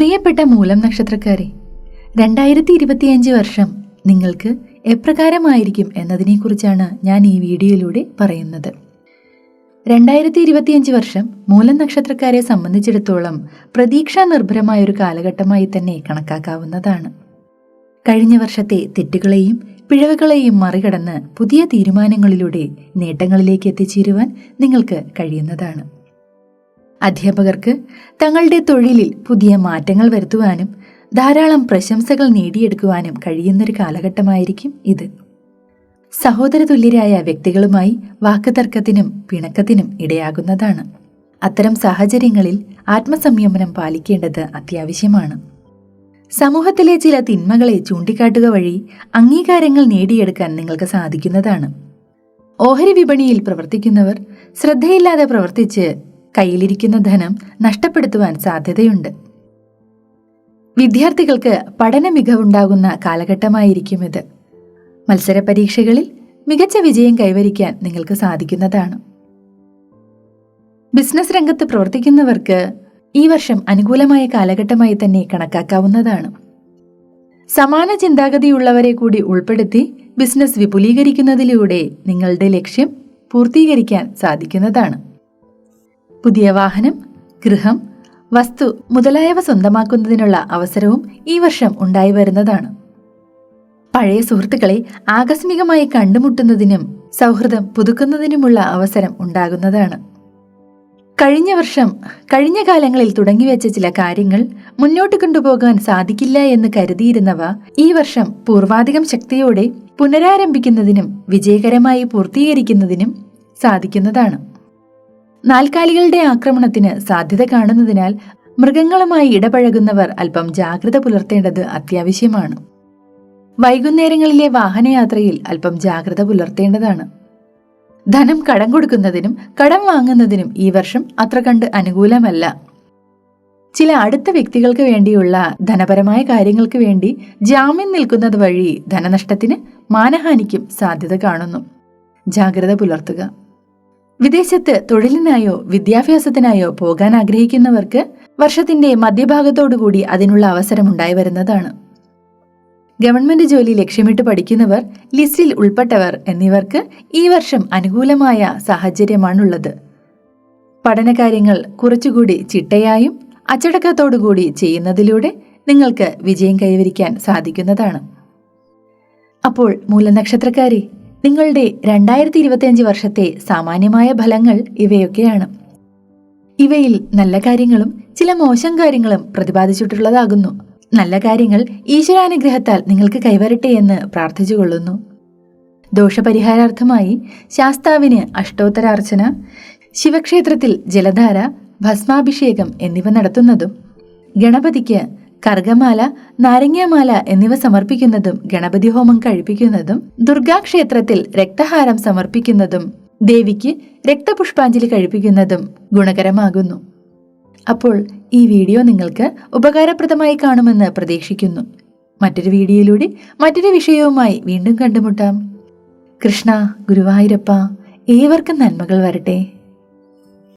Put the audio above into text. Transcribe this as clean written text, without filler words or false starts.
പ്രിയപ്പെട്ട മൂലം നക്ഷത്രക്കാരെ, 2025 വർഷം നിങ്ങൾക്ക് എപ്രകാരമായിരിക്കും എന്നതിനെക്കുറിച്ചാണ് ഞാൻ ഈ വീഡിയോയിലൂടെ പറയുന്നത്. 2025 വർഷം മൂലം നക്ഷത്രക്കാരെ സംബന്ധിച്ചിടത്തോളം പ്രതീക്ഷാ നിർഭരമായൊരു കാലഘട്ടമായി തന്നെ കണക്കാക്കാവുന്നതാണ്. കഴിഞ്ഞ വർഷത്തെ തെറ്റുകളെയും പിഴവുകളെയും മറികടന്ന് പുതിയ തീരുമാനങ്ങളിലൂടെ നേട്ടങ്ങളിലേക്ക് എത്തിച്ചേരുവാൻ നിങ്ങൾക്ക് കഴിയുന്നതാണ്. അധ്യാപകർക്ക് തങ്ങളുടെ തൊഴിലിൽ പുതിയ മാറ്റങ്ങൾ വരുത്തുവാനും ധാരാളം പ്രശംസകൾ നേടിയെടുക്കുവാനും കഴിയുന്നൊരു കാലഘട്ടമായിരിക്കും ഇത്. സഹോദര തുല്യരായ വ്യക്തികളുമായി വാക്കുതർക്കത്തിനും പിണക്കത്തിനും ഇടയാകുന്നതാണ്. അത്തരം സാഹചര്യങ്ങളിൽ ആത്മസംയമനം പാലിക്കേണ്ടത് അത്യാവശ്യമാണ്. സമൂഹത്തിലെ ചില തിന്മകളെ ചൂണ്ടിക്കാട്ടുക വഴി അംഗീകാരങ്ങൾ നേടിയെടുക്കാൻ നിങ്ങൾക്ക് സാധിക്കുന്നതാണ്. ഓഹരി വിപണിയിൽ പ്രവർത്തിക്കുന്നവർ ശ്രദ്ധയില്ലാതെ പ്രവർത്തിച്ച് കയ്യിലിരിക്കുന്ന ധനം നഷ്ടപ്പെടുത്തുവാൻ സാധ്യതയുണ്ട്. വിദ്യാർത്ഥികൾക്ക് പഠന മികവുണ്ടാകുന്ന കാലഘട്ടമായിരിക്കും ഇത്. മത്സര പരീക്ഷകളിൽ മികച്ച വിജയം കൈവരിക്കാൻ നിങ്ങൾക്ക് സാധിക്കുന്നതാണ്. ബിസിനസ് രംഗത്ത് പ്രവർത്തിക്കുന്നവർക്ക് ഈ വർഷം അനുകൂലമായ കാലഘട്ടമായി തന്നെ കണക്കാക്കാവുന്നതാണ്. സമാന ചിന്താഗതിയുള്ളവരെ കൂടി ഉൾപ്പെടുത്തി ബിസിനസ് വിപുലീകരിക്കുന്നതിലൂടെ നിങ്ങളുടെ ലക്ഷ്യം പൂർത്തീകരിക്കാൻ സാധിക്കുന്നതാണ്. പുതിയ വാഹനം, ഗൃഹം, വസ്തു മുതലായവ സ്വന്തമാക്കുന്നതിനുള്ള അവസരവും ഈ വർഷം ഉണ്ടായി വരുന്നതാണ്. പഴയ സുഹൃത്തുക്കളെ ആകസ്മികമായി കണ്ടുമുട്ടുന്നതിനും സൗഹൃദം പുതുക്കുന്നതിനുമുള്ള അവസരം ഉണ്ടാകുന്നതാണ്. കഴിഞ്ഞ കാലങ്ങളിൽ തുടങ്ങിവെച്ച ചില കാര്യങ്ങൾ മുന്നോട്ട് കൊണ്ടുപോകാൻ സാധിക്കില്ല എന്ന് കരുതിയിരുന്നവ ഈ വർഷം പൂർവാധികം ശക്തിയോടെ പുനരാരംഭിക്കുന്നതിനും വിജയകരമായി പൂർത്തീകരിക്കുന്നതിനും സാധിക്കുന്നതാണ്. നാൽക്കാലികളുടെ ആക്രമണത്തിന് സാധ്യത കാണുന്നതിനാൽ മൃഗങ്ങളുമായി ഇടപഴകുന്നവർ അല്പം ജാഗ്രത പുലർത്തേണ്ടത് അത്യാവശ്യമാണ്. വൈകുന്നേരങ്ങളിലെ വാഹനയാത്രയിൽ അല്പം ജാഗ്രത പുലർത്തേണ്ടതാണ്. ധനം കടം കൊടുക്കുന്നതിനും കടം വാങ്ങുന്നതിനും ഈ വർഷം അത്ര കണ്ട് അനുകൂലമല്ല. ചില അടുത്ത വ്യക്തികൾക്ക് വേണ്ടിയുള്ള ധനപരമായ കാര്യങ്ങൾക്ക് വേണ്ടി ജാമ്യം നിൽക്കുന്നത് വഴി ധനനഷ്ടത്തിന് മാനഹാനിക്കും സാധ്യത കാണുന്നു. ജാഗ്രത പുലർത്തുക. വിദേശത്ത് തൊഴിലിനായോ വിദ്യാഭ്യാസത്തിനായോ പോകാൻ ആഗ്രഹിക്കുന്നവർക്ക് വർഷത്തിന്റെ മധ്യഭാഗത്തോടുകൂടി അതിനുള്ള അവസരം ഉണ്ടായി വരുന്നതാണ്. ഗവൺമെന്റ് ജോലി ലക്ഷ്യമിട്ട് പഠിക്കുന്നവർ, ലിസ്റ്റിൽ ഉൾപ്പെട്ടവർ എന്നിവർക്ക് ഈ വർഷം അനുകൂലമായ സാഹചര്യമാണുള്ളത്. പഠനകാര്യങ്ങൾ കുറച്ചുകൂടി ചിട്ടയായും അച്ചടക്കത്തോടുകൂടി ചെയ്യുന്നതിലൂടെ നിങ്ങൾക്ക് വിജയം കൈവരിക്കാൻ സാധിക്കുന്നതാണ്. അപ്പോൾ മൂലനക്ഷത്രക്കാരെ, നിങ്ങളുടെ 2025 വർഷത്തെ സാമാന്യമായ ഫലങ്ങൾ ഇവയൊക്കെയാണ്. ഇവയിൽ നല്ല കാര്യങ്ങളും ചില മോശം കാര്യങ്ങളും പ്രതിപാദിച്ചിട്ടുള്ളതാകുന്നു. നല്ല കാര്യങ്ങൾ ഈശ്വരാനുഗ്രഹത്താൽ നിങ്ങൾക്ക് കൈവരട്ടെ എന്ന് പ്രാർത്ഥിച്ചുകൊള്ളുന്നു. ദോഷപരിഹാരാർത്ഥമായി ശാസ്താവിന് അഷ്ടോത്തരാർച്ചന, ശിവക്ഷേത്രത്തിൽ ജലധാര, ഭസ്മാഭിഷേകം എന്നിവ നടത്തുന്നതും, ഗണപതിക്ക് കർഗമാല, നാരങ്ങാമാല എന്നിവ സമർപ്പിക്കുന്നതും, ഗണപതി ഹോമം കഴിപ്പിക്കുന്നതും, ദുർഗാക്ഷേത്രത്തിൽ രക്തഹാരം സമർപ്പിക്കുന്നതും, ദേവിക്ക് രക്തപുഷ്പാഞ്ജലി കഴിപ്പിക്കുന്നതും ഗുണകരമാകുന്നു. അപ്പോൾ ഈ വീഡിയോ നിങ്ങൾക്ക് ഉപകാരപ്രദമായി കാണുമെന്ന് പ്രതീക്ഷിക്കുന്നു. മറ്റൊരു വീഡിയോയിലൂടെ മറ്റൊരു വിഷയവുമായി വീണ്ടും കണ്ടുമുട്ടാം. കൃഷ്ണ, ഗുരുവായൂരപ്പ, ഏവർക്കും നന്മകൾ വരട്ടെ.